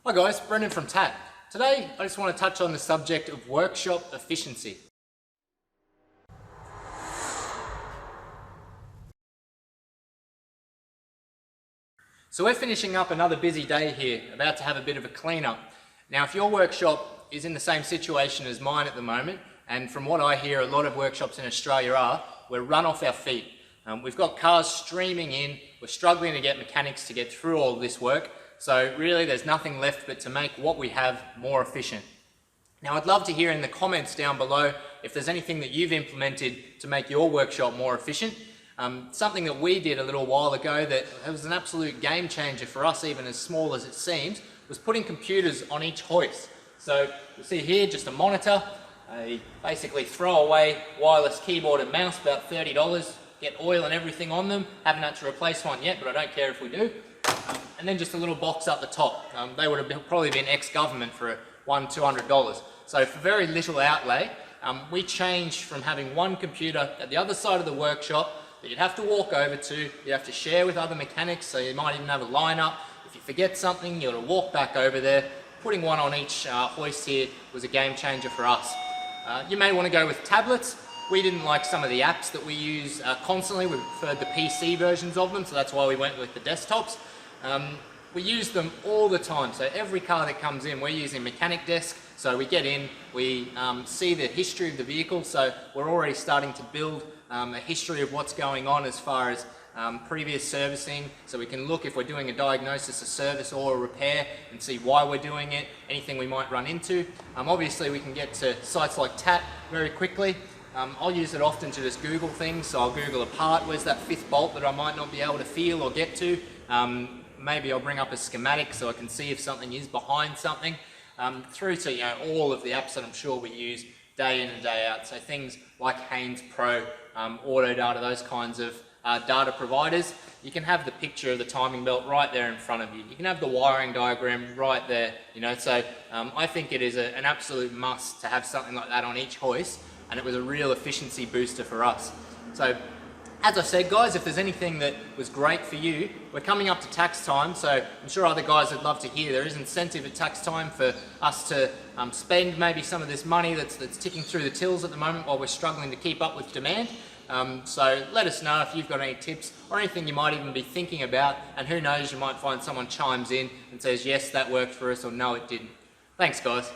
Hi guys, Brendan from TAT. Today I just want to touch on the subject of workshop efficiency. So we're finishing up another busy day here, about to have a bit of a clean-up. Now if your workshop is in the same situation as mine at the moment, and from what I hear a lot of workshops in Australia are, we're run off our feet. We've got cars streaming in, we're struggling to get mechanics to get through all this work, so really there's nothing left but to make what we have more efficient. Now I'd love to hear in the comments down below if there's anything that you've implemented to make your workshop more efficient. Something that we did a little while ago that was an absolute game changer for us, even as small as it seems, was putting computers on each hoist. So you see here just a monitor, a basically throwaway wireless keyboard and mouse, about $30, get oil and everything on them. Haven't had to replace one yet, but I don't care if we do. And then just a little box up the top. They would have probably been ex-government for $200. So for very little outlay, we changed from having one computer at the other side of the workshop that you'd have to walk over to, you have to share with other mechanics, so you might even have a lineup. If you forget something, you've got to walk back over there. Putting one on each hoist here was a game changer for us. You may want to go with tablets. We didn't like some of the apps that we use constantly. We preferred the PC versions of them, so that's why we went with the desktops. We use them all the time, so every car that comes in, we're using Mechanic Desk. So we get in, we see the history of the vehicle, so we're already starting to build a history of what's going on as far as previous servicing, so we can look if we're doing a diagnosis, a service or a repair and see why we're doing it, anything we might run into. Obviously we can get to sites like TAT very quickly. I'll use it often to just Google things, so I'll Google a part, where's that fifth bolt that I might not be able to feel or get to. Maybe I'll bring up a schematic so I can see if something is behind something, through to all of the apps that I'm sure we use day in and day out. So things like Haynes Pro, Autodata, those kinds of data providers. You can have the picture of the timing belt right there in front of you. You can have the wiring diagram right there, so I think it is an absolute must to have something like that on each hoist, and it was a real efficiency booster for us. So as I said guys, if there's anything that was great for you, we're coming up to tax time, so I'm sure other guys would love to hear. There is incentive at tax time for us to spend maybe some of this money that's ticking through the tills at the moment while we're struggling to keep up with demand. So let us know if you've got any tips or anything you might even be thinking about, and who knows, you might find someone chimes in and says yes, that worked for us, or no, it didn't. Thanks guys.